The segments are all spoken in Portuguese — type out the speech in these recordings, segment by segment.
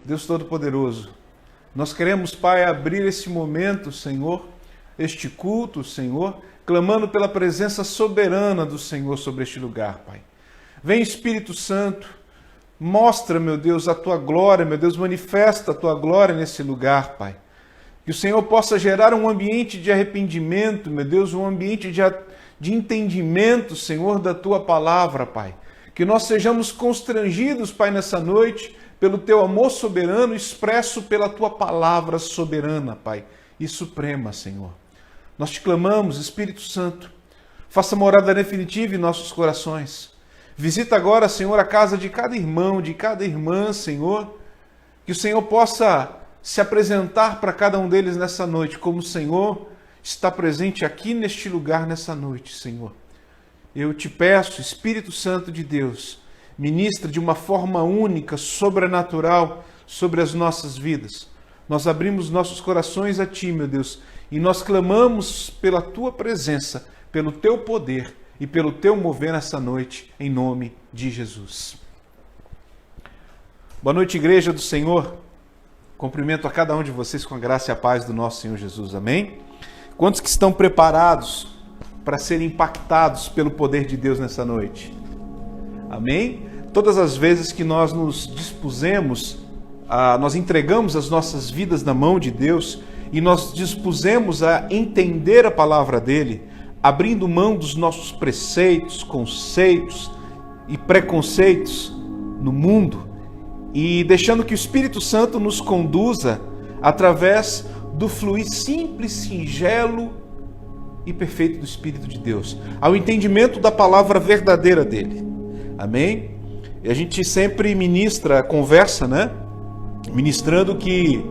Deus Todo-Poderoso, nós queremos, Pai, abrir esse momento, Senhor, este culto, Senhor, clamando pela presença soberana do Senhor sobre este lugar, Pai. Vem, Espírito Santo, mostra, meu Deus, a Tua glória, meu Deus, manifesta a Tua glória nesse lugar, Pai. Que o Senhor possa gerar um ambiente de arrependimento, meu Deus, um ambiente de entendimento, Senhor, da Tua palavra, Pai. Que nós sejamos constrangidos, Pai, nessa noite, pelo Teu amor soberano expresso pela Tua palavra soberana, Pai, e suprema, Senhor. Nós te clamamos, Espírito Santo, faça morada definitiva em nossos corações. Visita agora, Senhor, a casa de cada irmão, de cada irmã, Senhor, que o Senhor possa se apresentar para cada um deles nessa noite, como o Senhor está presente aqui neste lugar nessa noite, Senhor. Eu te peço, Espírito Santo de Deus, ministra de uma forma única, sobrenatural, sobre as nossas vidas. Nós abrimos nossos corações a Ti, meu Deus, e nós clamamos pela Tua presença, pelo Teu poder e pelo Teu mover nessa noite, em nome de Jesus. Boa noite, Igreja do Senhor. Cumprimento a cada um de vocês com a graça e a paz do nosso Senhor Jesus. Amém? Quantos que estão preparados para serem impactados pelo poder de Deus nessa noite? Amém? Todas as vezes que nós nos dispusemos, nós entregamos as nossas vidas na mão de Deus e nós dispusemos a entender a palavra dele, abrindo mão dos nossos preceitos, conceitos e preconceitos no mundo e deixando que o Espírito Santo nos conduza através do fluir simples, singelo e perfeito do Espírito de Deus, ao entendimento da palavra verdadeira dele. Amém? E a gente sempre conversa, né? Ministrando que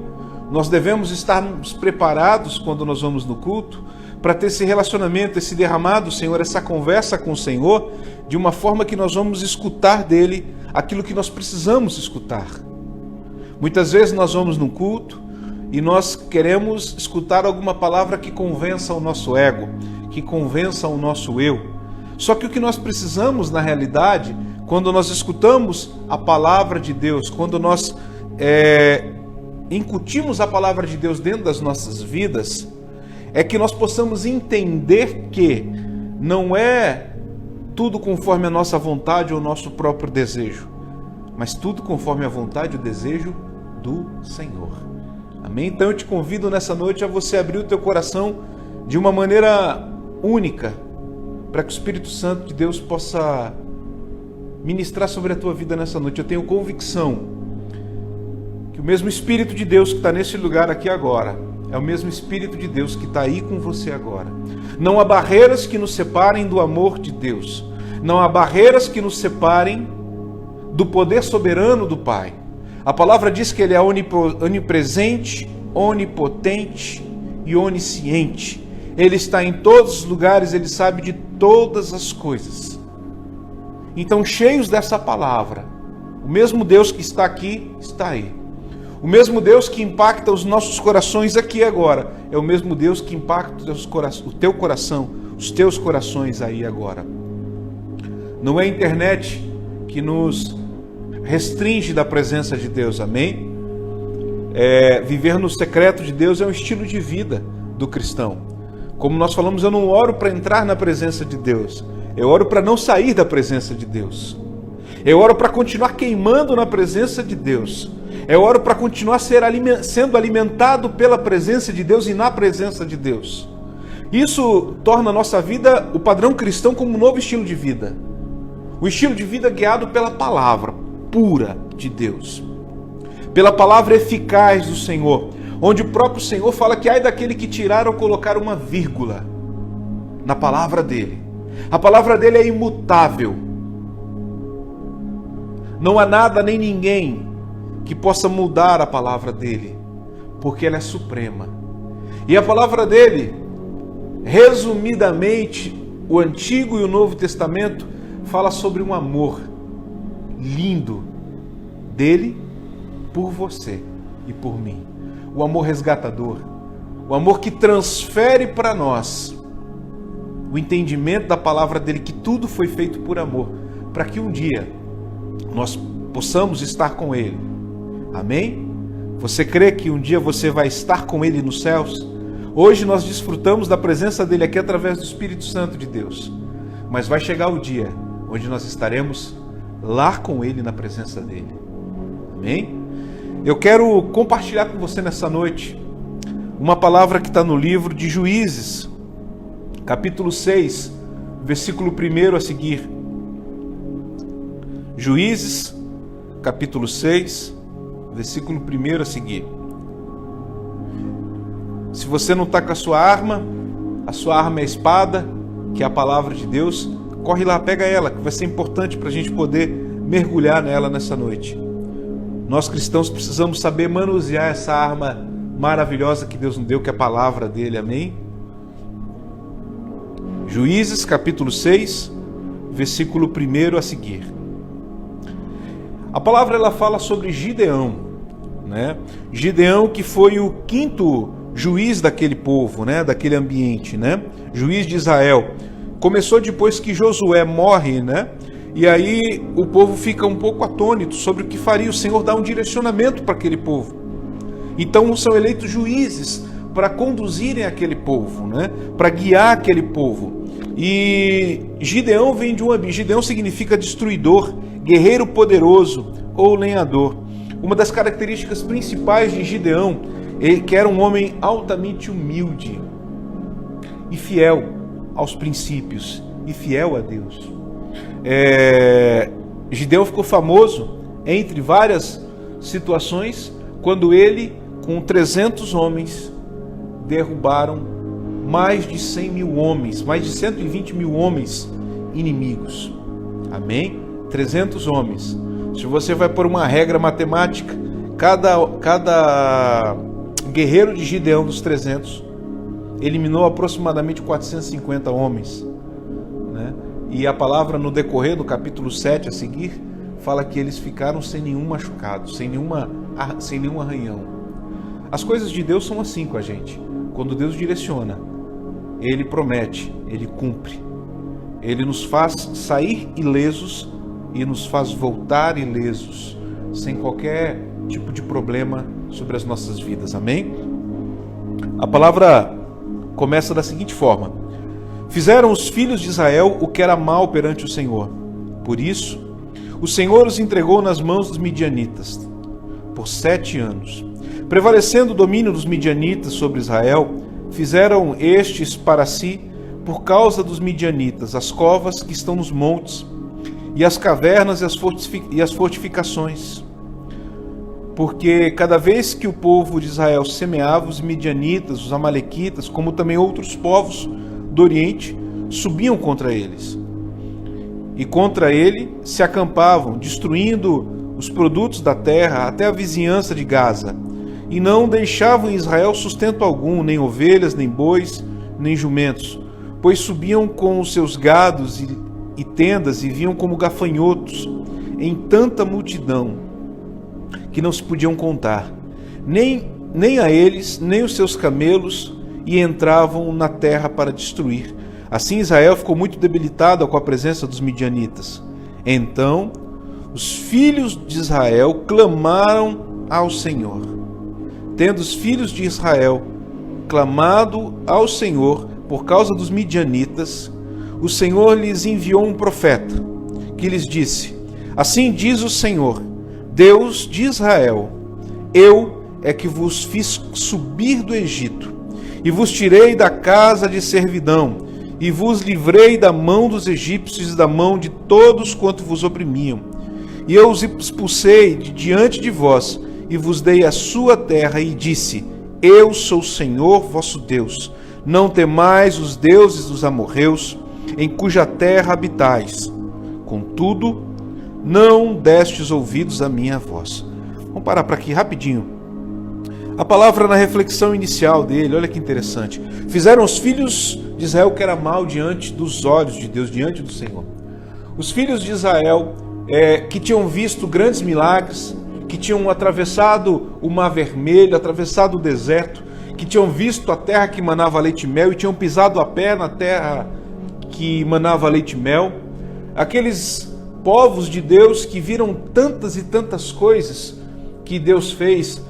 nós devemos estarmos preparados quando nós vamos no culto para ter esse relacionamento, esse derramado, Senhor, essa conversa com o Senhor, de uma forma que nós vamos escutar dele aquilo que nós precisamos escutar. Muitas vezes nós vamos num culto e nós queremos escutar alguma palavra que convença o nosso ego, que convença o nosso eu. Só que o que nós precisamos, na realidade, quando nós escutamos a palavra de Deus, quando nós incutimos a palavra de Deus dentro das nossas vidas, é que nós possamos entender que não é tudo conforme a nossa vontade ou o nosso próprio desejo, mas tudo conforme a vontade e o desejo do Senhor. Amém? Então eu te convido nessa noite a você abrir o teu coração de uma maneira única, para que o Espírito Santo de Deus possa ministrar sobre a tua vida nessa noite. Eu tenho convicção que o mesmo Espírito de Deus que está nesse lugar aqui agora, é o mesmo Espírito de Deus que está aí com você agora. Não há barreiras que nos separem do amor de Deus. Não há barreiras que nos separem do poder soberano do Pai. A palavra diz que Ele é onipresente, onipotente e onisciente. Ele está em todos os lugares, Ele sabe de todas as coisas. Então, cheios dessa palavra, o mesmo Deus que está aqui, está aí. O mesmo Deus que impacta os nossos corações aqui e agora, é o mesmo Deus que impacta o teu coração, os teus corações aí e agora. Não é a internet que nos restringe da presença de Deus, amém? Viver no secreto de Deus é um estilo de vida do cristão. Como nós falamos, eu não oro para entrar na presença de Deus, eu oro para não sair da presença de Deus. Eu oro para continuar queimando na presença de Deus. Eu oro para continuar sendo alimentado pela presença de Deus e na presença de Deus. Isso torna a nossa vida, o padrão cristão, como um novo estilo de vida. O estilo de vida guiado pela palavra pura de Deus. Pela palavra eficaz do Senhor. Onde o próprio Senhor fala que ai daquele que tirar ou colocar uma vírgula na palavra dele. A palavra dele é imutável. Não há nada nem ninguém que possa mudar a palavra dele, porque ela é suprema. E a palavra dele, resumidamente, o Antigo e o Novo Testamento fala sobre um amor lindo dele por você e por mim. O amor resgatador, o amor que transfere para nós o entendimento da palavra dele, que tudo foi feito por amor, para que um dia nós possamos estar com ele Amém? Você crê que um dia você vai estar com Ele nos céus? Hoje nós desfrutamos da presença dele aqui através do Espírito Santo de Deus. Mas vai chegar o dia onde nós estaremos lá com Ele na presença dele. Amém? Eu quero compartilhar com você nessa noite uma palavra que está no livro de Juízes, capítulo 6, versículo 1 a seguir. Juízes, capítulo 6, versículo 1 a seguir. Se você não está com a sua arma é a espada, que é a palavra de Deus, corre lá, pega ela, que vai ser importante para a gente poder mergulhar nela nessa noite. Nós cristãos precisamos saber manusear essa arma maravilhosa que Deus nos deu, que é a palavra dele, amém? Juízes, capítulo 6, versículo 1 a seguir. A palavra ela fala sobre Gideão, né? Gideão que foi o quinto juiz daquele povo, né? Daquele ambiente, né? Juiz de Israel. Começou depois que Josué morre, né? E aí o povo fica um pouco atônito sobre o que faria. O Senhor dá um direcionamento para aquele povo. Então são eleitos juízes para conduzirem aquele povo, né? Para guiar aquele povo. E Gideão vem de um ambiente. Gideão significa destruidor, guerreiro poderoso ou lenhador. Uma das características principais de Gideão é que era um homem altamente humilde e fiel aos princípios e fiel a Deus. Gideão ficou famoso entre várias situações quando ele, com 300 homens, derrubaram mais de 100 mil homens, mais de 120 mil homens inimigos. Amém? 300 homens. Se você vai por uma regra matemática, cada guerreiro de Gideão dos 300 eliminou aproximadamente 450 homens, né? E a palavra no decorrer do capítulo 7 a seguir fala que eles ficaram sem nenhum machucado, sem nenhum arranhão. As coisas de Deus são assim com a gente. Quando Deus direciona, Ele promete, Ele cumpre. Ele nos faz sair ilesos e nos faz voltar ilesos, sem qualquer tipo de problema sobre as nossas vidas. Amém? A palavra começa da seguinte forma: fizeram os filhos de Israel o que era mal perante o Senhor. Por isso, o Senhor os entregou nas mãos dos midianitas por 7 anos. Prevalecendo o domínio dos midianitas sobre Israel, fizeram estes para si, por causa dos midianitas, as covas que estão nos montes, e as cavernas e as fortificações. Porque cada vez que o povo de Israel semeava, os midianitas, os amalequitas, como também outros povos do Oriente, subiam contra eles. E contra ele se acampavam, destruindo os produtos da terra até a vizinhança de Gaza. E não deixavam em Israel sustento algum, nem ovelhas, nem bois, nem jumentos, pois subiam com os seus gados e tendas e vinham como gafanhotos em tanta multidão que não se podiam contar, nem a eles, nem os seus camelos, e entravam na terra para destruir. Assim Israel ficou muito debilitado com a presença dos midianitas. Então os filhos de Israel clamaram ao Senhor. Tendo os filhos de Israel clamado ao Senhor por causa dos midianitas, o Senhor lhes enviou um profeta, que lhes disse: assim diz o Senhor, Deus de Israel, eu é que vos fiz subir do Egito, e vos tirei da casa de servidão, e vos livrei da mão dos egípcios e da mão de todos quanto vos oprimiam. E eu os expulsei de diante de vós, e vos dei a sua terra, e disse: eu sou o Senhor vosso Deus. Não temais os deuses dos amorreus, em cuja terra habitais. Contudo, não destes ouvidos à minha voz. Vamos parar para aqui rapidinho. A palavra na reflexão inicial dele, olha que interessante. Fizeram os filhos de Israel o que era mal diante dos olhos de Deus, diante do Senhor. Os filhos de Israel que tinham visto grandes milagres, que tinham atravessado o Mar Vermelho, atravessado o deserto, que tinham visto a terra que manava leite e mel e tinham pisado a pé na terra que manava leite e mel. Aqueles povos de Deus que viram tantas e tantas coisas que Deus fez,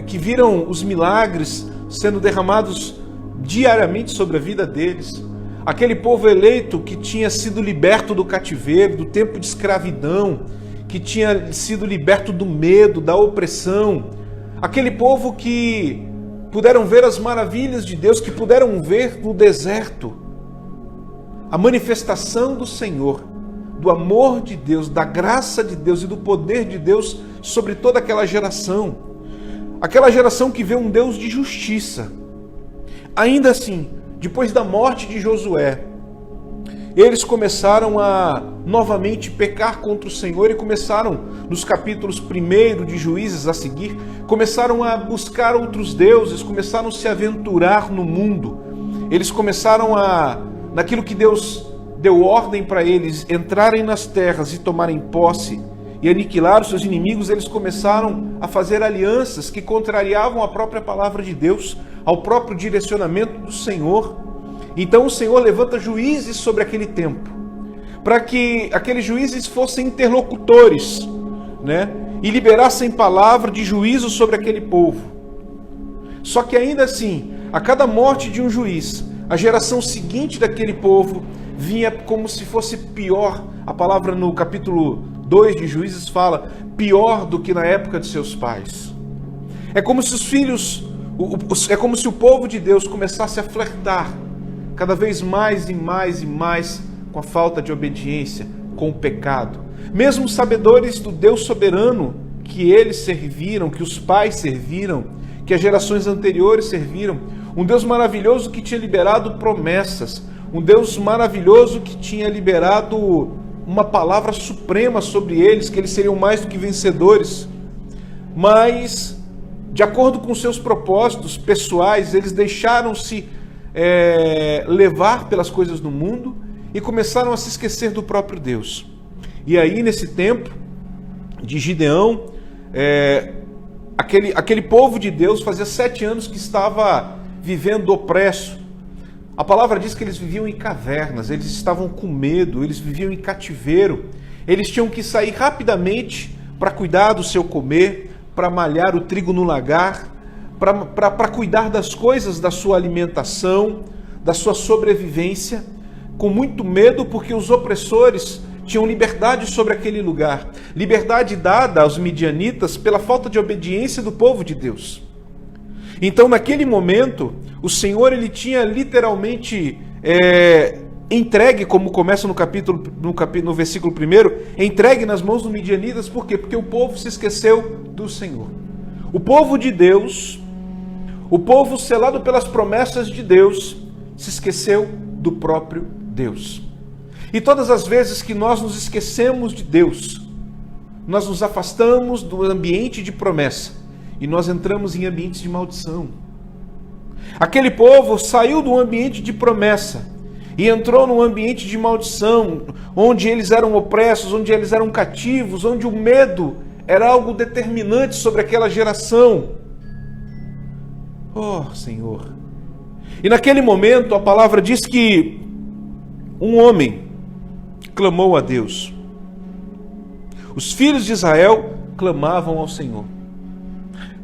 que viram os milagres sendo derramados diariamente sobre a vida deles. Aquele povo eleito que tinha sido liberto do cativeiro, do tempo de escravidão, que tinha sido liberto do medo, da opressão. Aquele povo que puderam ver as maravilhas de Deus, que puderam ver no deserto a manifestação do Senhor, do amor de Deus, da graça de Deus e do poder de Deus sobre toda aquela geração. Aquela geração que vê um Deus de justiça. Ainda assim, depois da morte de Josué, eles começaram a novamente pecar contra o Senhor e começaram, nos capítulos 1 de Juízes a seguir, começaram a buscar outros deuses, começaram a se aventurar no mundo. Eles começaram naquilo que Deus deu ordem para eles, entrarem nas terras e tomarem posse e aniquilar os seus inimigos. Eles começaram a fazer alianças que contrariavam a própria palavra de Deus, ao próprio direcionamento do Senhor. Então o Senhor levanta juízes sobre aquele tempo, para que aqueles juízes fossem interlocutores, né? E liberassem palavra de juízo sobre aquele povo. Só que ainda assim, a cada morte de um juiz, a geração seguinte daquele povo vinha como se fosse pior. A palavra no capítulo 2 de Juízes fala, pior do que na época de seus pais. É como se os filhos, é como se o povo de Deus começasse a flertar cada vez mais e mais e mais com a falta de obediência, com o pecado. Mesmo os sabedores do Deus soberano que eles serviram, que os pais serviram, que as gerações anteriores serviram, um Deus maravilhoso que tinha liberado promessas, um Deus maravilhoso que tinha liberado uma palavra suprema sobre eles, que eles seriam mais do que vencedores. Mas, de acordo com seus propósitos pessoais, eles deixaram-se levar pelas coisas do mundo e começaram a se esquecer do próprio Deus. E aí, nesse tempo de Gideão, aquele povo de Deus fazia 7 anos que estava vivendo opresso. A palavra diz que eles viviam em cavernas, eles estavam com medo, eles viviam em cativeiro, eles tinham que sair rapidamente para cuidar do seu comer, para malhar o trigo no lagar, para cuidar das coisas da sua alimentação, da sua sobrevivência, com muito medo, porque os opressores tinham liberdade sobre aquele lugar, liberdade dada aos midianitas pela falta de obediência do povo de Deus. Então, naquele momento, o Senhor ele tinha literalmente entregue, como começa no versículo 1, entregue nas mãos dos midianitas. Por quê? Porque o povo se esqueceu do Senhor. O povo de Deus, o povo selado pelas promessas de Deus, se esqueceu do próprio Deus. E todas as vezes que nós nos esquecemos de Deus, nós nos afastamos do ambiente de promessa e nós entramos em ambientes de maldição. Aquele povo saiu do ambiente de promessa e entrou num ambiente de maldição, onde eles eram opressos, onde eles eram cativos, onde o medo era algo determinante sobre aquela geração. Oh, Senhor! E naquele momento a palavra diz que um homem clamou a Deus. Os filhos de Israel clamavam ao Senhor.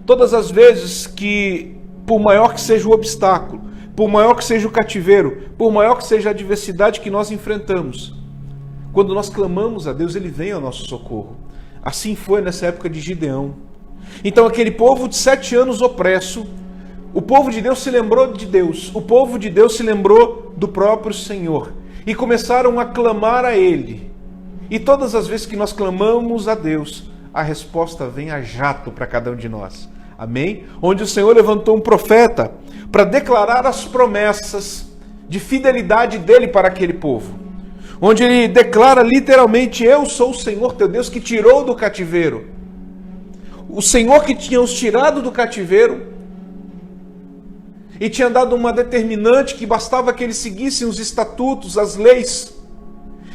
Todas as vezes que, por maior que seja o obstáculo, por maior que seja o cativeiro, por maior que seja a adversidade que nós enfrentamos, quando nós clamamos a Deus, Ele vem ao nosso socorro. Assim foi nessa época de Gideão. Então aquele povo de 7 anos opresso, o povo de Deus se lembrou de Deus, o povo de Deus se lembrou do próprio Senhor e começaram a clamar a Ele. E todas as vezes que nós clamamos a Deus, a resposta vem a jato para cada um de nós. Amém? Onde o Senhor levantou um profeta para declarar as promessas de fidelidade dele para aquele povo. Onde ele declara literalmente: eu sou o Senhor teu Deus que tirou do cativeiro. O Senhor que tinha os tirado do cativeiro e tinha dado uma determinante que bastava que eles seguissem os estatutos, as leis.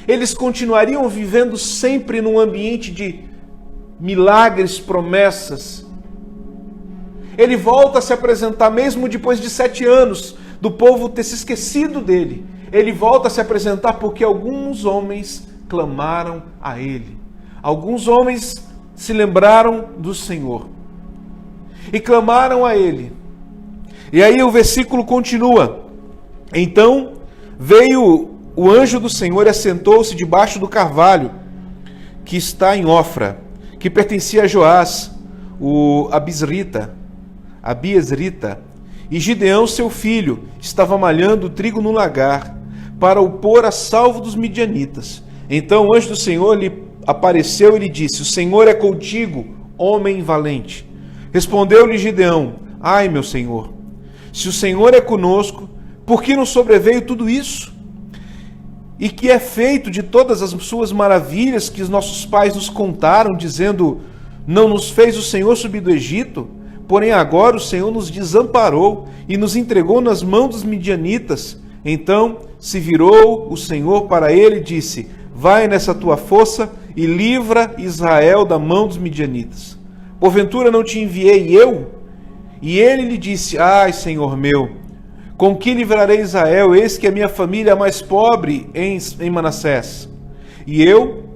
Eles continuariam vivendo sempre num ambiente de milagres, promessas. Ele volta a se apresentar, mesmo depois de 7 anos do povo ter se esquecido dele. Ele volta a se apresentar porque alguns homens clamaram a ele. Alguns homens se lembraram do Senhor e clamaram a Ele. E aí o versículo continua. Então veio o anjo do Senhor e assentou-se debaixo do carvalho que está em Ofra, que pertencia a Joás, o Abiesrita. E Gideão, seu filho, estava malhando trigo no lagar, para o pôr a salvo dos midianitas. Então o anjo do Senhor lhe apareceu e lhe disse: o Senhor é contigo, homem valente. Respondeu-lhe Gideão: ai, meu Senhor, se o Senhor é conosco, por que nos sobreveio tudo isso? E que é feito de todas as suas maravilhas que os nossos pais nos contaram, dizendo: não nos fez o Senhor subir do Egito? Porém agora o Senhor nos desamparou e nos entregou nas mãos dos midianitas. Então se virou o Senhor para ele e disse: vai nessa tua força e livra Israel da mão dos midianitas. Porventura não te enviei eu? E ele lhe disse: ai, Senhor meu, com que livrarei Israel? Eis que a minha família é mais pobre em Manassés. E eu,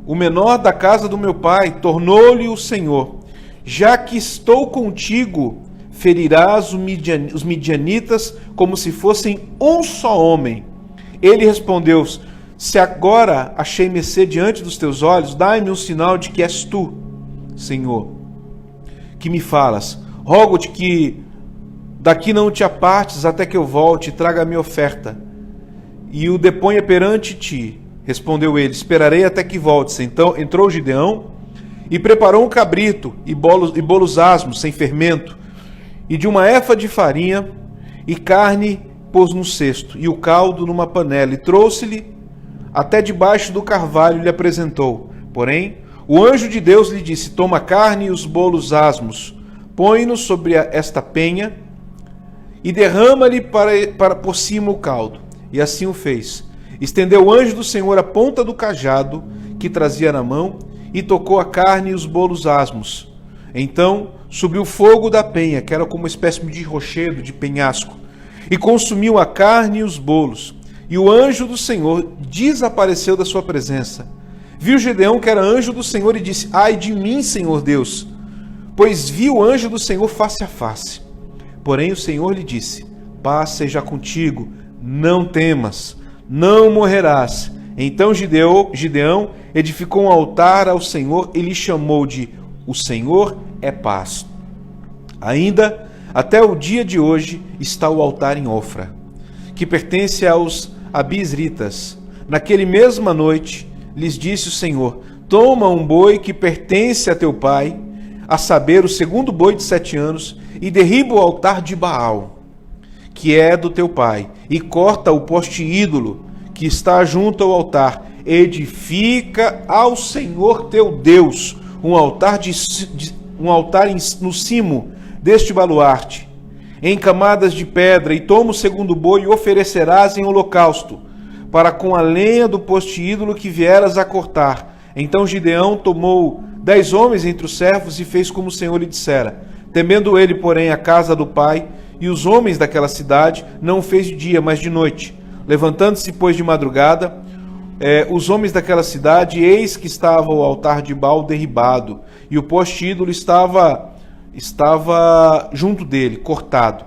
o menor da casa do meu pai. Tornou-lhe o Senhor: já que estou contigo, ferirás os midianitas como se fossem um só homem. Ele respondeu: se agora achei mercê diante dos teus olhos, dai-me um sinal de que és tu, Senhor, que me falas. Rogo-te que daqui não te apartes até que eu volte e traga a minha oferta e o deponha perante ti. Respondeu ele: esperarei até que voltes. Então entrou Gideão e preparou um cabrito e bolos asmos sem fermento, e de uma efa de farinha e carne pôs no cesto, e o caldo numa panela, e trouxe-lhe até debaixo do carvalho e lhe apresentou. Porém, o anjo de Deus lhe disse: toma a carne e os bolos asmos, põe-nos sobre esta penha, e derrama-lhe para por cima o caldo. E assim o fez. Estendeu o anjo do Senhor a ponta do cajado que trazia na mão, e tocou a carne e os bolos asmos. Então subiu fogo da penha, que era como uma espécie de rochedo, de penhasco, e consumiu a carne e os bolos. E o anjo do Senhor desapareceu da sua presença. Viu Gideão que era anjo do Senhor e disse: ai de mim, Senhor Deus, pois vi o anjo do Senhor face a face. Porém o Senhor lhe disse: paz seja contigo, não temas, não morrerás. Então Gideão edificou um altar ao Senhor e lhe chamou de O Senhor é Paz. Ainda até o dia de hoje está o altar em Ofra, que pertence aos Abiesritas. Naquele mesma noite lhes disse o Senhor: toma um boi que pertence a teu pai, a saber, o segundo boi de 7 anos, e derriba o altar de Baal, que é do teu pai, e corta o poste ídolo que está junto ao altar. Edifica ao Senhor teu Deus um altar no cimo deste baluarte, em camadas de pedra, e toma o segundo boi e oferecerás em holocausto, para com a lenha do poste ídolo que vieras a cortar. Então Gideão tomou 10 homens entre os servos e fez como o Senhor lhe dissera. Temendo ele, porém, a casa do pai e os homens daquela cidade, não o fez de dia, mas de noite. Levantando-se, pois, de madrugada, os homens daquela cidade, eis que estava o altar de Baal derribado, e o poste ídolo estava junto dele, cortado.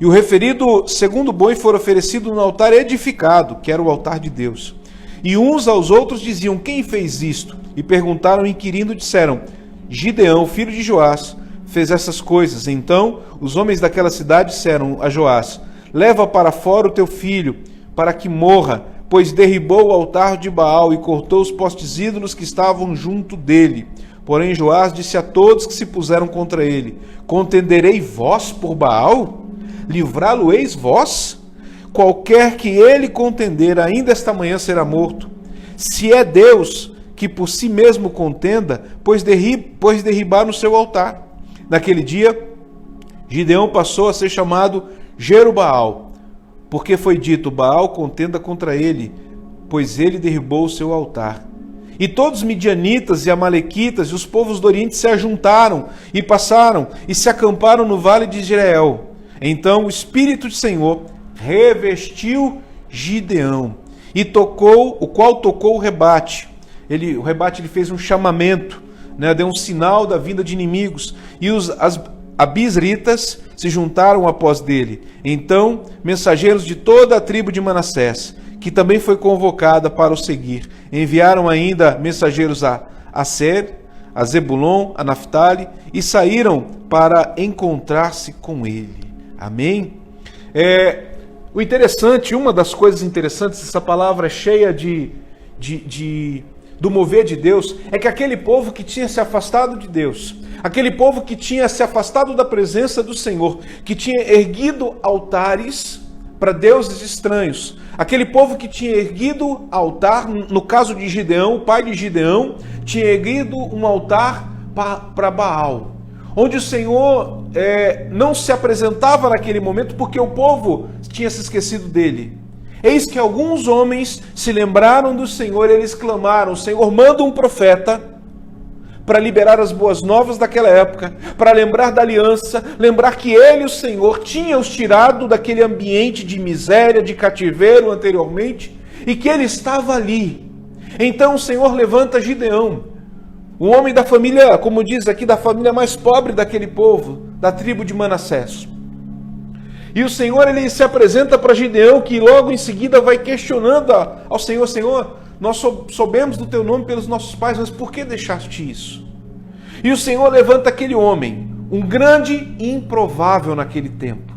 E o referido segundo boi foi oferecido no altar edificado, que era o altar de Deus. E uns aos outros diziam: quem fez isto? E perguntaram, inquirindo, disseram: Gideão, filho de Joás, fez essas coisas. Então os homens daquela cidade disseram a Joás: leva para fora o teu filho, para que morra, pois derribou o altar de Baal e cortou os postes ídolos que estavam junto dele. Porém Joás disse a todos que se puseram contra ele: contenderei vós por Baal? Livrá-lo-eis vós? Qualquer que ele contender, ainda esta manhã será morto. Se é Deus que por si mesmo contenda, pois derribar no seu altar. Naquele dia, Gideão passou a ser chamado Jerubaal, porque foi dito: Baal contenda contra ele, pois ele derribou o seu altar. E todos os midianitas e amalequitas e os povos do Oriente se ajuntaram e passaram e se acamparam no vale de Jezreel. Então o Espírito do Senhor revestiu Gideão, o qual tocou o rebate. O rebate fez um chamamento né, deu um sinal da vinda de inimigos, e os abisritas se juntaram após dele. Então, mensageiros de toda a tribo de Manassés, que também foi convocada para o seguir, enviaram ainda mensageiros a Aser, a Zebulon, a Naftali, e saíram para encontrar-se com ele. Amém? O interessante, uma das coisas interessantes, essa palavra é cheia do mover de Deus, é que aquele povo que tinha se afastado de Deus, aquele povo que tinha se afastado da presença do Senhor, que tinha erguido altares para deuses estranhos, aquele povo que tinha erguido altar, no caso de Gideão, o pai de Gideão, tinha erguido um altar para Baal, onde o Senhor não se apresentava naquele momento porque o povo tinha se esquecido dele. Eis que alguns homens se lembraram do Senhor e eles clamaram: Senhor, manda um profeta para liberar as boas novas daquela época, para lembrar da aliança, lembrar que ele, o Senhor, tinha os tirado daquele ambiente de miséria, de cativeiro anteriormente, e que ele estava ali. Então o Senhor levanta Gideão, o homem da família, como diz aqui, da família mais pobre daquele povo, da tribo de Manassés. E o Senhor, ele se apresenta para Gideão, que logo em seguida vai questionando ao Senhor: Senhor, nós soubemos do teu nome pelos nossos pais, mas por que deixaste isso? E o Senhor levanta aquele homem, um grande e improvável naquele tempo,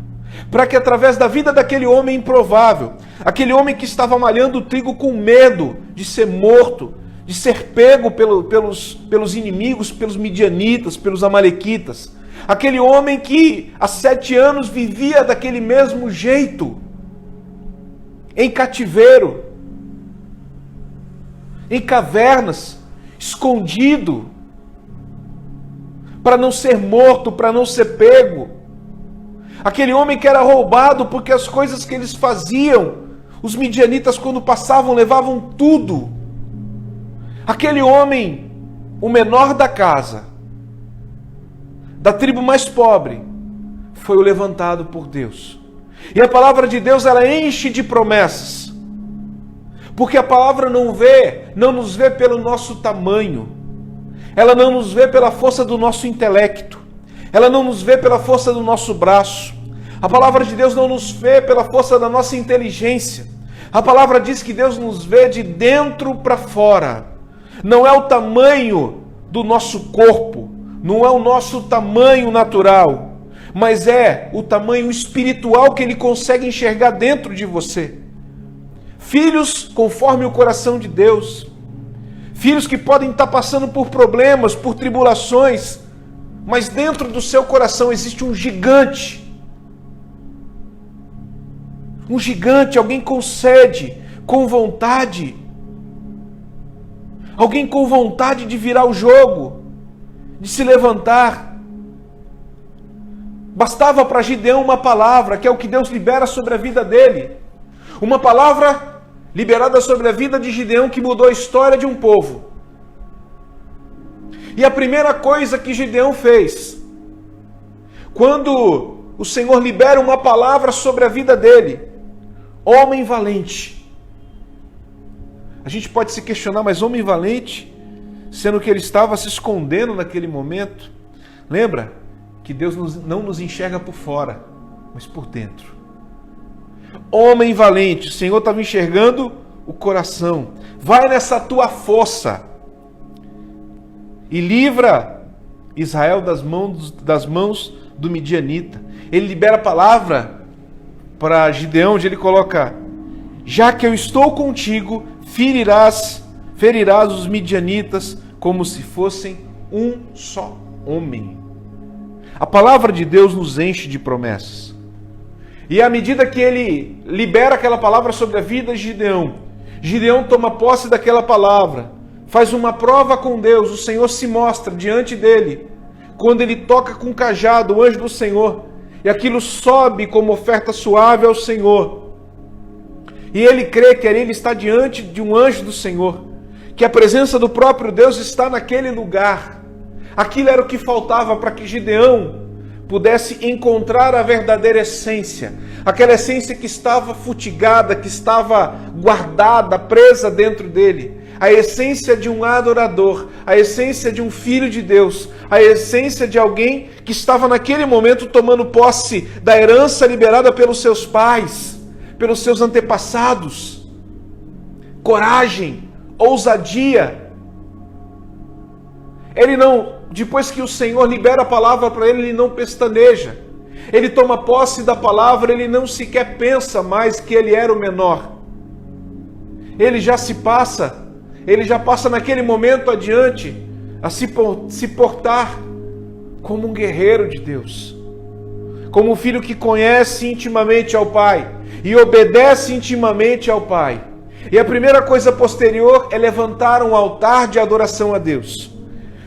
para que através da vida daquele homem improvável, aquele homem que estava malhando o trigo com medo de ser morto, de ser pego pelos inimigos, pelos midianitas, pelos amalequitas, aquele homem que há 7 anos vivia daquele mesmo jeito, em cativeiro, em cavernas, escondido, para não ser morto, para não ser pego. Aquele homem que era roubado porque as coisas que eles faziam, os midianitas quando passavam levavam tudo. Aquele homem, o menor da casa, da tribo mais pobre, foi o levantado por Deus. E a palavra de Deus, ela enche de promessas. Porque a palavra não nos vê pelo nosso tamanho. Ela não nos vê pela força do nosso intelecto. Ela não nos vê pela força do nosso braço. A palavra de Deus não nos vê pela força da nossa inteligência. A palavra diz que Deus nos vê de dentro para fora. Não é o tamanho do nosso corpo, não é o nosso tamanho natural, mas é o tamanho espiritual que Ele consegue enxergar dentro de você. Filhos conforme o coração de Deus, filhos que podem estar passando por problemas, por tribulações, mas dentro do seu coração existe um gigante, alguém com sede, com vontade, alguém com vontade de virar o jogo, de se levantar. Bastava para Gideão uma palavra, que é o que Deus libera sobre a vida dele. Uma palavra liberada sobre a vida de Gideão que mudou a história de um povo. E a primeira coisa que Gideão fez, quando o Senhor libera uma palavra sobre a vida dele: homem valente. A gente pode se questionar, mas homem valente, sendo que ele estava se escondendo naquele momento. Lembra que Deus não nos enxerga por fora, mas por dentro. Homem valente, o Senhor estava enxergando o coração. Vai nessa tua força e livra Israel das mãos do midianita. Ele libera a palavra para Gideão, onde ele coloca: já que eu estou contigo, ferirás os midianitas como se fossem um só homem. A palavra de Deus nos enche de promessas. E à medida que ele libera aquela palavra sobre a vida de Gideão, Gideão toma posse daquela palavra, faz uma prova com Deus, o Senhor se mostra diante dele. Quando ele toca com o cajado, o anjo do Senhor, e aquilo sobe como oferta suave ao Senhor. E ele crê que ele está diante de um anjo do Senhor, que a presença do próprio Deus está naquele lugar. Aquilo era o que faltava para que Gideão pudesse encontrar a verdadeira essência, aquela essência que estava futigada, que estava guardada, presa dentro dele, a essência de um adorador, a essência de um filho de Deus, a essência de alguém que estava naquele momento tomando posse da herança liberada pelos seus pais, pelos seus antepassados. Coragem, ousadia. Ele não, depois que o Senhor libera a palavra para ele não pestaneja. Ele toma posse da palavra, ele não sequer pensa mais que ele era o menor. Ele já passa naquele momento adiante a se portar como um guerreiro de Deus, como um filho que conhece intimamente ao Pai e obedece intimamente ao Pai. E a primeira coisa posterior é levantar um altar de adoração a Deus.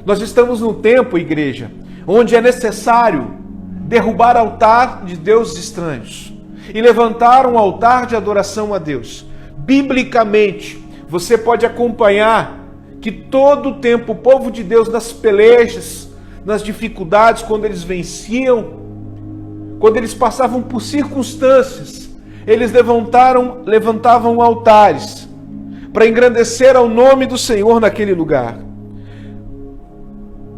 Nós estamos num tempo, igreja, onde é necessário derrubar altar de deuses estranhos e levantar um altar de adoração a Deus. Biblicamente, você pode acompanhar que todo o tempo o povo de Deus, nas pelejas, nas dificuldades, quando eles venciam, quando eles passavam por circunstâncias, eles levantavam altares para engrandecer ao nome do Senhor naquele lugar.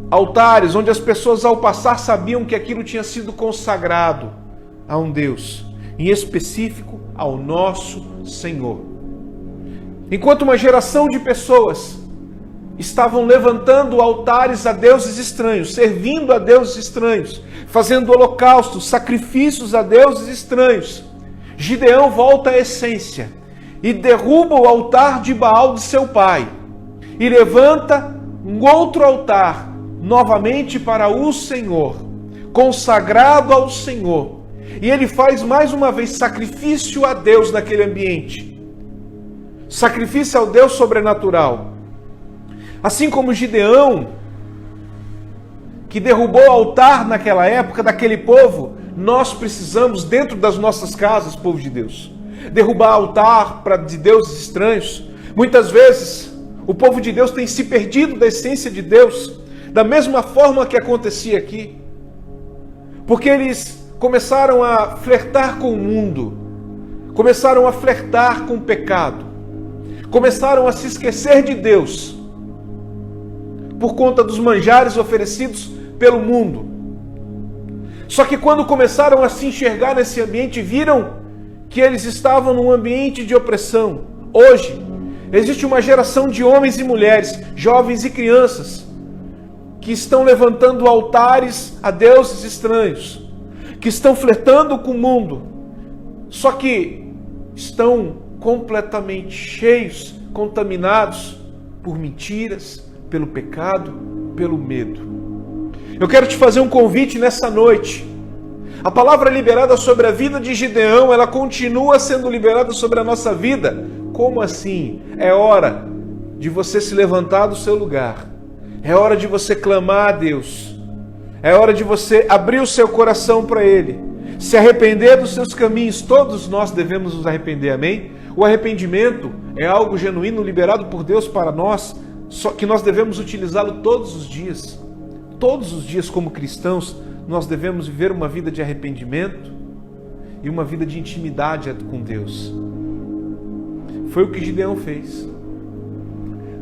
Altares onde as pessoas ao passar sabiam que aquilo tinha sido consagrado a um Deus, em específico ao nosso Senhor. Enquanto uma geração de pessoas estavam levantando altares a deuses estranhos, servindo a deuses estranhos, fazendo holocaustos, sacrifícios a deuses estranhos, Gideão volta à essência e derruba o altar de Baal de seu pai e levanta um outro altar novamente para o Senhor, consagrado ao Senhor. E ele faz mais uma vez sacrifício a Deus naquele ambiente. Sacrifício ao Deus sobrenatural. Assim como Gideão, que derrubou o altar naquela época daquele povo, nós precisamos, dentro das nossas casas, povo de Deus, derrubar altar de deuses estranhos. Muitas vezes, o povo de Deus tem se perdido da essência de Deus, da mesma forma que acontecia aqui, porque eles começaram a flertar com o mundo, começaram a flertar com o pecado, começaram a se esquecer de Deus, por conta dos manjares oferecidos pelo mundo. Só que quando começaram a se enxergar nesse ambiente, viram que eles estavam num ambiente de opressão. Hoje, existe uma geração de homens e mulheres, jovens e crianças, que estão levantando altares a deuses estranhos, que estão flertando com o mundo, só que estão completamente cheios, contaminados por mentiras, pelo pecado, pelo medo. Eu quero te fazer um convite nessa noite. A palavra liberada sobre a vida de Gideão, ela continua sendo liberada sobre a nossa vida. Como assim? É hora de você se levantar do seu lugar. É hora de você clamar a Deus. É hora de você abrir o seu coração para Ele. Se arrepender dos seus caminhos. Todos nós devemos nos arrepender, amém? O arrependimento é algo genuíno, liberado por Deus para nós, só que nós devemos utilizá-lo todos os dias. Todos os dias, como cristãos, nós devemos viver uma vida de arrependimento e uma vida de intimidade com Deus. Foi o que Gideão fez.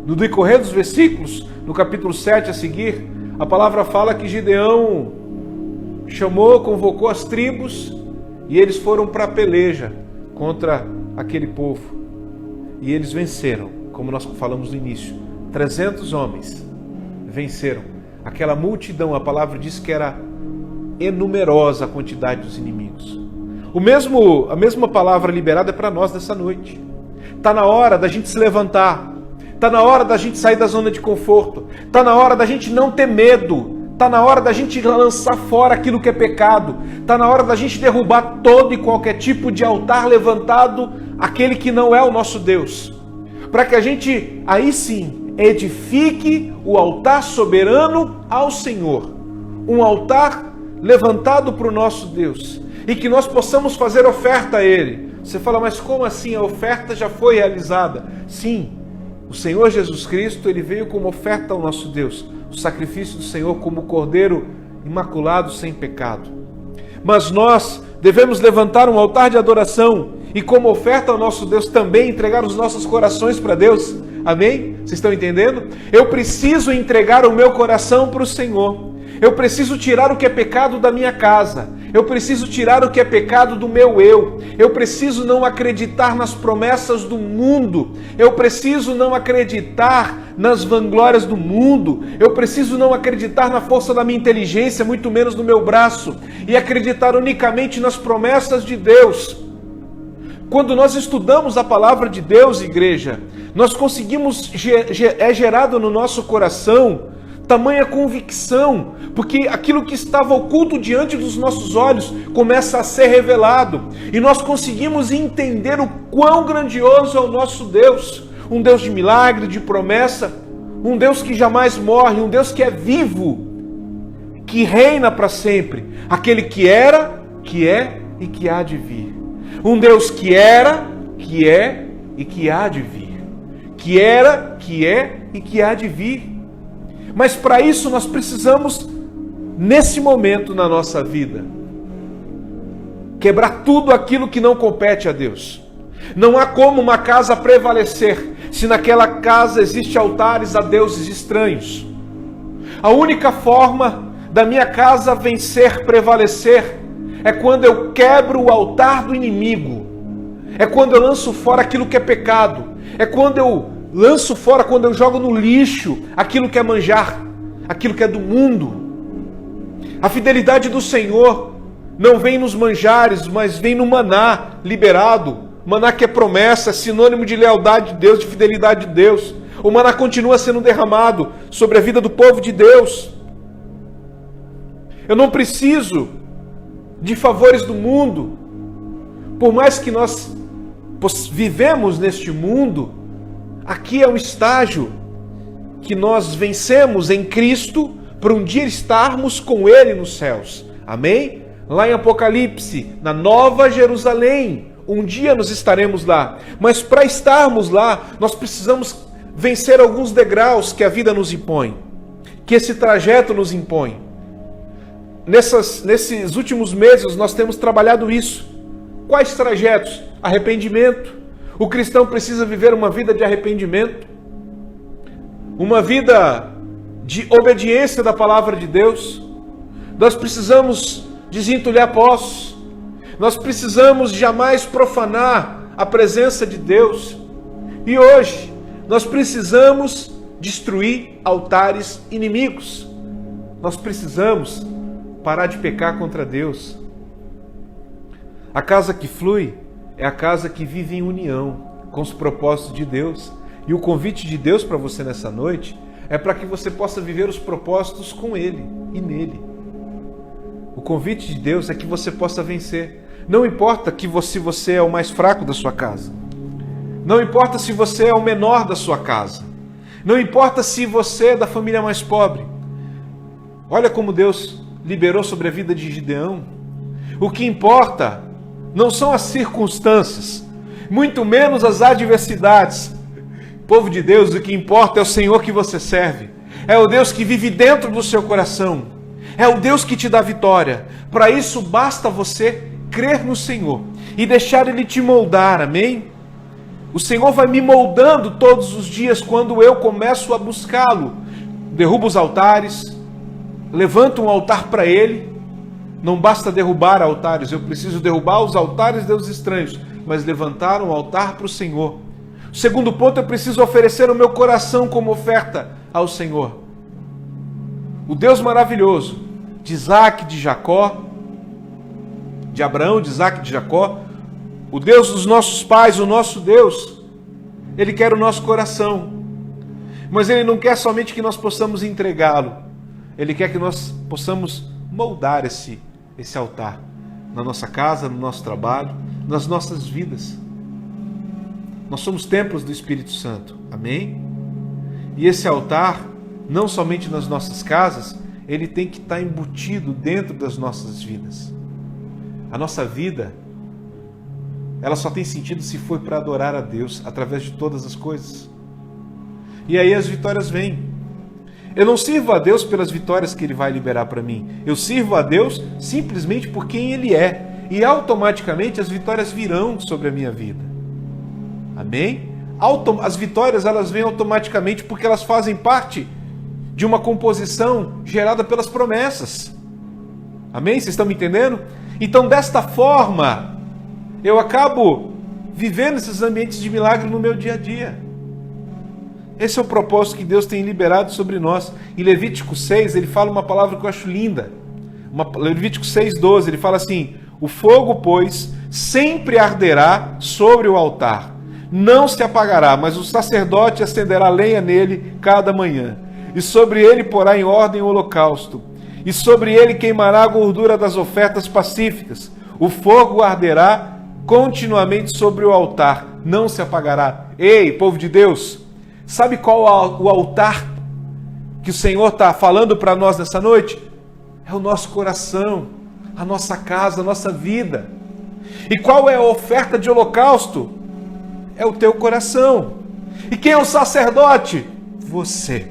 No decorrer dos versículos, no capítulo 7 a seguir, a palavra fala que Gideão convocou as tribos e eles foram para a peleja contra aquele povo. E eles venceram, como nós falamos no início. 300 homens venceram. Aquela multidão, a palavra diz que era enumerosa a quantidade dos inimigos. A mesma palavra liberada é para nós nessa noite. Está na hora da gente se levantar. Está na hora da gente sair da zona de conforto. Está na hora da gente não ter medo. Está na hora da gente lançar fora aquilo que é pecado. Está na hora da gente derrubar todo e qualquer tipo de altar levantado, aquele que não é o nosso Deus. Para que a gente, aí sim, edifique o altar soberano ao Senhor. Um altar levantado para o nosso Deus. E que nós possamos fazer oferta a Ele. Você fala, mas como assim? A oferta já foi realizada. Sim. O Senhor Jesus Cristo, Ele veio como oferta ao nosso Deus. O sacrifício do Senhor como cordeiro imaculado sem pecado. Mas nós devemos levantar um altar de adoração e como oferta ao nosso Deus também entregar os nossos corações para Deus. Amém? Vocês estão entendendo? Eu preciso entregar o meu coração para o Senhor. Eu preciso tirar o que é pecado da minha casa. Eu preciso tirar o que é pecado do meu eu. Eu preciso não acreditar nas promessas do mundo. Eu preciso não acreditar nas vanglórias do mundo. Eu preciso não acreditar na força da minha inteligência, muito menos no meu braço, e acreditar unicamente nas promessas de Deus. Quando nós estudamos a palavra de Deus, igreja, nós conseguimos, é gerado no nosso coração tamanha convicção, porque aquilo que estava oculto diante dos nossos olhos começa a ser revelado, e nós conseguimos entender o quão grandioso é o nosso Deus, um Deus de milagre, de promessa, um Deus que jamais morre, um Deus que é vivo, que reina para sempre, aquele que era, que é e que há de vir. Um Deus que era, que é e que há de vir. Que era, que é e que há de vir. Mas para isso nós precisamos, nesse momento na nossa vida, quebrar tudo aquilo que não compete a Deus. Não há como uma casa prevalecer se naquela casa existem altares a deuses estranhos. A única forma da minha casa vencer, prevalecer, é quando eu quebro o altar do inimigo. É quando eu lanço fora aquilo que é pecado. É quando eu lanço fora, quando eu jogo no lixo aquilo que é manjar, aquilo que é do mundo. A fidelidade do Senhor não vem nos manjares, mas vem no maná liberado. Maná que é promessa, é sinônimo de lealdade de Deus, de fidelidade de Deus. O maná continua sendo derramado sobre a vida do povo de Deus. Eu não preciso de favores do mundo. Por mais que nós vivemos neste mundo, aqui é um estágio que nós vencemos em Cristo para um dia estarmos com Ele nos céus. Amém? Lá em Apocalipse, na Nova Jerusalém, um dia nós estaremos lá. Mas para estarmos lá, nós precisamos vencer alguns degraus que a vida nos impõe, que esse trajeto nos impõe. Nesses últimos meses nós temos trabalhado isso. Quais trajetos? Arrependimento. O cristão precisa viver uma vida de arrependimento, uma vida de obediência da palavra de Deus. Nós precisamos desentulhar poços. Nós precisamos jamais profanar a presença de Deus. E hoje nós precisamos destruir altares inimigos. Nós precisamos parar de pecar contra Deus. A casa que flui é a casa que vive em união com os propósitos de Deus. E o convite de Deus para você nessa noite é para que você possa viver os propósitos com Ele e nele. O convite de Deus é que você possa vencer. Não importa se você é o mais fraco da sua casa. Não importa se você é o menor da sua casa. Não importa se você é da família mais pobre. Olha como Deus liberou sobre a vida de Gideão. O que importa não são as circunstâncias, muito menos as adversidades. Povo de Deus, o que importa é o Senhor que você serve. É o Deus que vive dentro do seu coração. É o Deus que te dá vitória. Para isso basta você crer no Senhor e deixar Ele te moldar, amém? O Senhor vai me moldando todos os dias quando eu começo a buscá-lo. Derrubo os altares, levanto um altar para Ele. Não basta derrubar altares, eu preciso derrubar os altares dos estranhos, mas levantar um altar para o Senhor. O segundo ponto, eu preciso oferecer o meu coração como oferta ao Senhor. O Deus maravilhoso de Isaac, de Jacó, de Abraão, de Isaac, de Jacó, o Deus dos nossos pais, o nosso Deus, Ele quer o nosso coração, mas Ele não quer somente que nós possamos entregá-lo, Ele quer que nós possamos moldar esse altar na nossa casa, no nosso trabalho, nas nossas vidas. Nós somos templos do Espírito Santo, amém? E esse altar, não somente nas nossas casas, ele tem que estar embutido dentro das nossas vidas. A nossa vida, ela só tem sentido se for para adorar a Deus através de todas as coisas. E aí as vitórias vêm. Eu não sirvo a Deus pelas vitórias que Ele vai liberar para mim. Eu sirvo a Deus simplesmente por quem Ele é. E automaticamente as vitórias virão sobre a minha vida. Amém? as vitórias elas vêm automaticamente porque elas fazem parte de uma composição gerada pelas promessas. Amém? Vocês estão me entendendo? Então, desta forma, eu acabo vivendo esses ambientes de milagre no meu dia a dia. Esse é o propósito que Deus tem liberado sobre nós. Em Levítico 6, ele fala uma palavra que eu acho linda. Levítico 6,12, ele fala assim: o fogo, pois, sempre arderá sobre o altar, não se apagará, mas o sacerdote acenderá lenha nele cada manhã, e sobre ele porá em ordem o holocausto, e sobre ele queimará a gordura das ofertas pacíficas. O fogo arderá continuamente sobre o altar, não se apagará. Ei, povo de Deus, sabe qual o altar que o Senhor está falando para nós nessa noite? É o nosso coração, a nossa casa, a nossa vida. E qual é a oferta de holocausto? É o teu coração. E quem é o sacerdote? Você.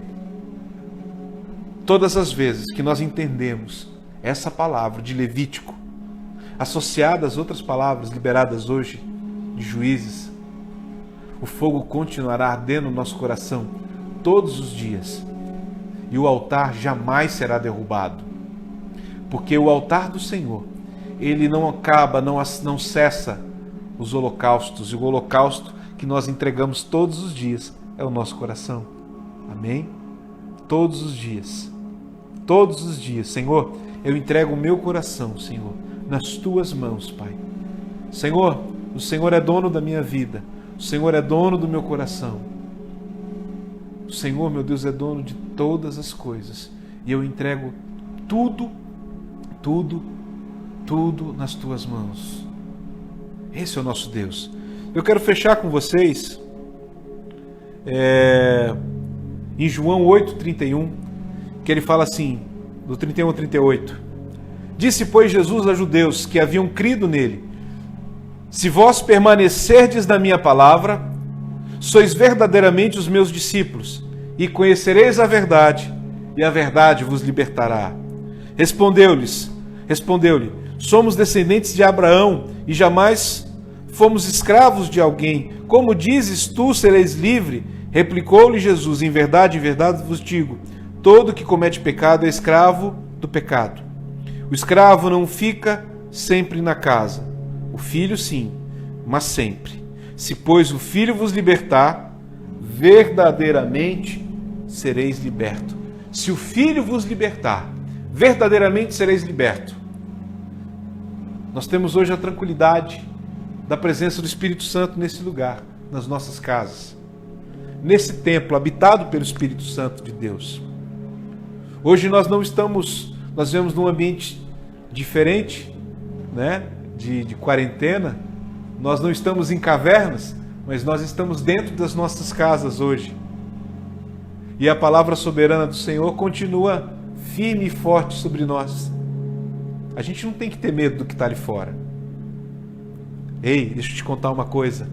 Todas as vezes que nós entendemos essa palavra de Levítico, associada às outras palavras liberadas hoje de Juízes, o fogo continuará ardendo no nosso coração todos os dias. E o altar jamais será derrubado. Porque o altar do Senhor, ele não acaba, não cessa os holocaustos. E o holocausto que nós entregamos todos os dias é o nosso coração. Amém? Todos os dias. Todos os dias. Senhor, eu entrego o meu coração, Senhor, nas tuas mãos, Pai. Senhor, o Senhor é dono da minha vida. O Senhor é dono do meu coração. O Senhor, meu Deus, é dono de todas as coisas. E eu entrego tudo nas tuas mãos. Esse é o nosso Deus. Eu quero fechar com vocês em João 8,31, que ele fala assim, do 31 ao 38. Disse, pois, Jesus aos judeus que haviam crido nele: se vós permanecerdes na minha palavra, sois verdadeiramente os meus discípulos, e conhecereis a verdade, e a verdade vos libertará. Respondeu-lhe: somos descendentes de Abraão, e jamais fomos escravos de alguém. Como dizes tu, sereis livre? Replicou-lhe Jesus: em verdade vos digo, todo que comete pecado é escravo do pecado. O escravo não fica sempre na casa, o filho sim, mas sempre. Se, pois, o filho vos libertar, verdadeiramente sereis liberto. Se o filho vos libertar, verdadeiramente sereis liberto. Nós temos hoje a tranquilidade da presença do Espírito Santo nesse lugar, nas nossas casas, nesse templo habitado pelo Espírito Santo de Deus. Hoje nós vivemos num ambiente diferente, né? De quarentena. Nós não estamos em cavernas, mas nós estamos dentro das nossas casas hoje. E a palavra soberana do Senhor continua firme e forte sobre nós. A gente não tem que ter medo do que está ali fora. Ei, deixa eu te contar uma coisa.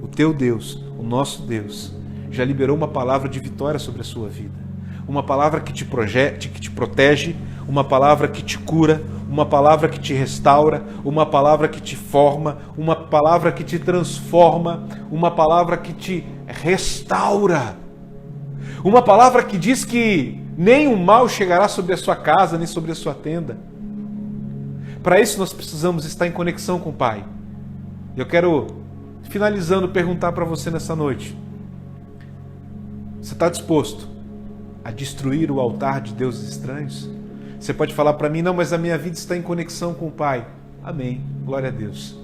O teu Deus, o nosso Deus, já liberou uma palavra de vitória sobre a sua vida. Uma palavra que te protege, uma palavra que te cura, uma palavra que te restaura, uma palavra que te forma, uma palavra que te transforma, uma palavra que te restaura. Uma palavra que diz que nem o mal chegará sobre a sua casa, nem sobre a sua tenda. Para isso nós precisamos estar em conexão com o Pai. Eu quero, finalizando, perguntar para você nessa noite: você está disposto a destruir o altar de deuses estranhos? Você pode falar para mim: não, mas a minha vida está em conexão com o Pai. Amém, glória a Deus.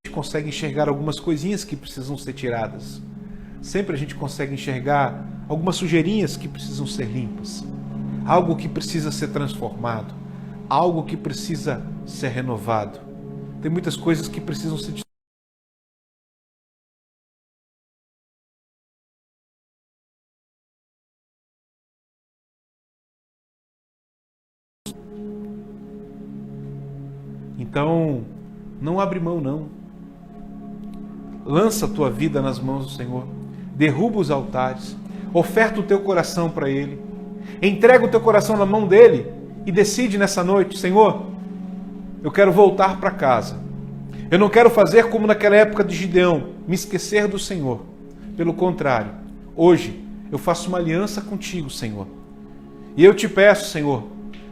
A gente consegue enxergar algumas coisinhas que precisam ser tiradas. Sempre a gente consegue enxergar algumas sujeirinhas que precisam ser limpas. Algo que precisa ser transformado. Algo que precisa ser renovado. Tem muitas coisas que precisam ser Então, não abre mão não. Lança a tua vida nas mãos do Senhor. Derruba os altares. Oferta o teu coração para Ele. Entrega o teu coração na mão dEle e decide nessa noite: Senhor, eu quero voltar para casa. Eu não quero fazer como naquela época de Gideão, me esquecer do Senhor. Pelo contrário, hoje eu faço uma aliança contigo, Senhor. E eu te peço, Senhor,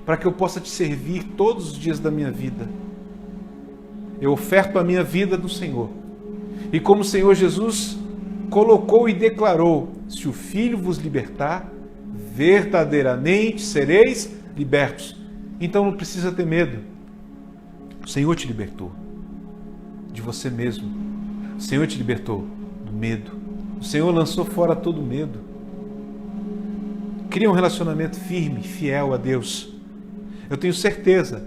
para que eu possa te servir todos os dias da minha vida. Eu oferto a minha vida do Senhor. E como o Senhor Jesus colocou e declarou, se o Filho vos libertar, verdadeiramente sereis libertos. Então não precisa ter medo. O Senhor te libertou de você mesmo. O Senhor te libertou do medo. O Senhor lançou fora todo medo. Cria um relacionamento firme, fiel a Deus. Eu tenho certeza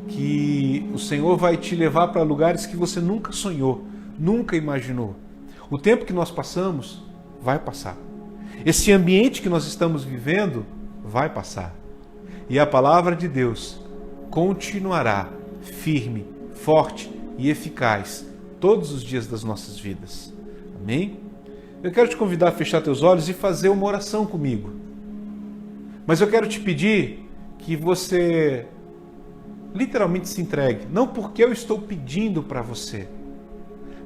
que o Senhor vai te levar para lugares que você nunca sonhou, nunca imaginou. O tempo que nós passamos vai passar. Esse ambiente que nós estamos vivendo vai passar. E a palavra de Deus continuará firme, forte e eficaz todos os dias das nossas vidas. Amém? Eu quero te convidar a fechar teus olhos e fazer uma oração comigo. Mas eu quero te pedir que você literalmente se entregue. Não porque eu estou pedindo para você,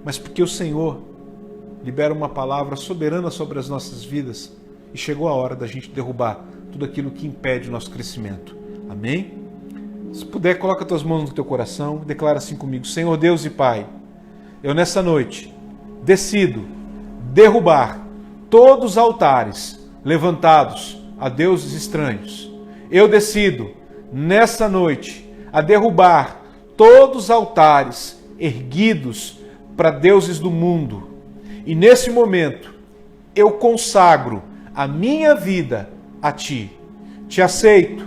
mas porque o Senhor libera uma palavra soberana sobre as nossas vidas e chegou a hora da gente derrubar tudo aquilo que impede o nosso crescimento. Amém? Se puder, coloca tuas mãos no teu coração, declara assim comigo: Senhor Deus e Pai, eu nessa noite decido derrubar todos os altares levantados a deuses estranhos. Eu decido nessa noite a derrubar todos os altares erguidos para deuses do mundo. E nesse momento eu consagro a minha vida a Ti. Te aceito,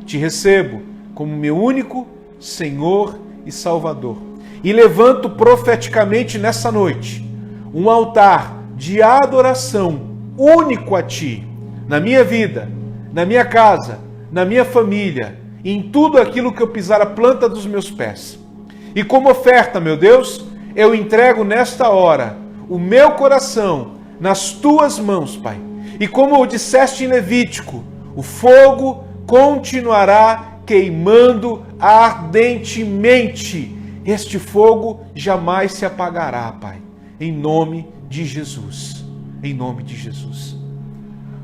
te recebo como meu único Senhor e Salvador. E levanto profeticamente nessa noite um altar de adoração único a Ti, na minha vida, na minha casa, na minha família, em tudo aquilo que eu pisar a planta dos meus pés. E como oferta, meu Deus, eu entrego nesta hora o meu coração nas Tuas mãos, Pai. E como disseste em Levítico, o fogo continuará queimando ardentemente. Este fogo jamais se apagará, Pai. Em nome de Jesus. Em nome de Jesus.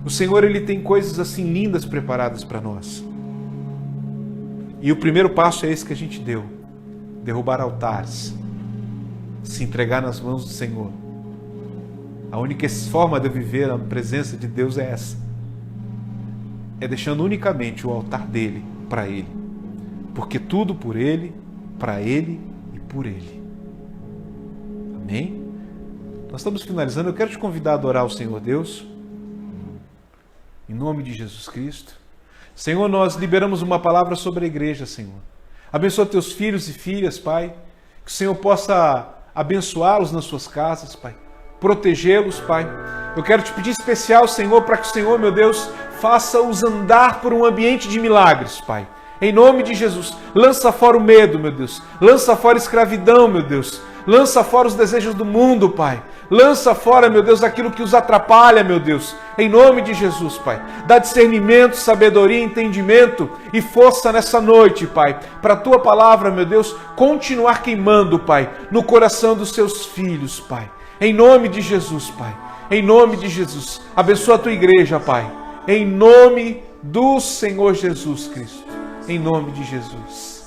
O Senhor, Ele tem coisas assim lindas preparadas para nós. E o primeiro passo é esse que a gente deu. Derrubar altares. Se entregar nas mãos do Senhor. A única forma de eu viver a presença de Deus é essa. É deixando unicamente o altar dele para Ele. Porque tudo por Ele, para Ele e por Ele. Amém? Nós estamos finalizando. Eu quero te convidar a adorar o Senhor Deus. Em nome de Jesus Cristo. Senhor, nós liberamos uma palavra sobre a igreja, Senhor. Abençoa teus filhos e filhas, Pai. Que o Senhor possa abençoá-los nas suas casas, Pai. Protegê-los, Pai. Eu quero te pedir especial, Senhor, para que o Senhor, meu Deus, faça-os andar por um ambiente de milagres, Pai. Em nome de Jesus, lança fora o medo, meu Deus. Lança fora a escravidão, meu Deus. Lança fora os desejos do mundo, Pai. Lança fora, meu Deus, aquilo que os atrapalha, meu Deus. Em nome de Jesus, Pai. Dá discernimento, sabedoria, entendimento e força nessa noite, Pai. Para a Tua palavra, meu Deus, continuar queimando, Pai, no coração dos Seus filhos, Pai. Em nome de Jesus, Pai. Em nome de Jesus. Abençoa a Tua igreja, Pai. Em nome do Senhor Jesus Cristo. Em nome de Jesus.